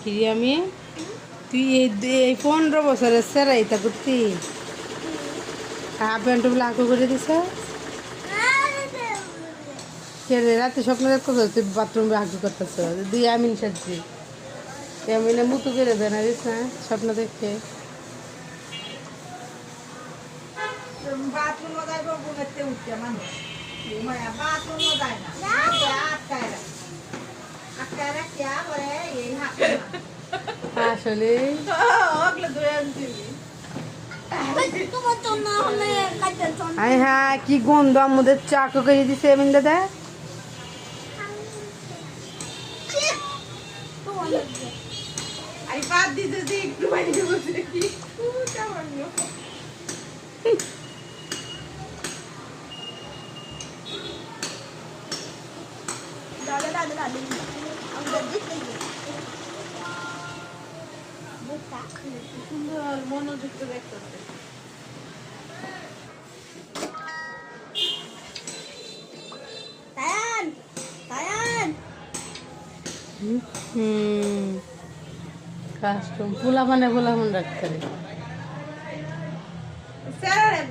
কিরে আমি তুই এই 15 বছরের সেরাই তা করতি হাফ প্যান্ট বলে আঁকো করে দিছ কে রে রাতে স্বপ্ন দেখতেছ তুই বাথরুমে হাঁকু করতেছ দুই আমিন সাজি আমিনে মুতু করে দেয় না দিস না স্বপ্ন দেখে বাথরুমে যাইব ঘুমেতে উঠতে মানুষ ঘুমায়া বাথরুমে যায় না আটকায় রাখে আটকায় রাখিয়া পরে এই হাঁকে না আসলে ওগুলো ধরে আনছিলি আয় হ্যাঁ কি গন্ধ আমাদের চাকু করে দিছে এমন দাদা আর বাদ দিতে যে একটু বাইরে বসে কি কেমন সুন্দর মনোযুক্ত দেখতেছে কাস্টম ফুলা মানে রাখতে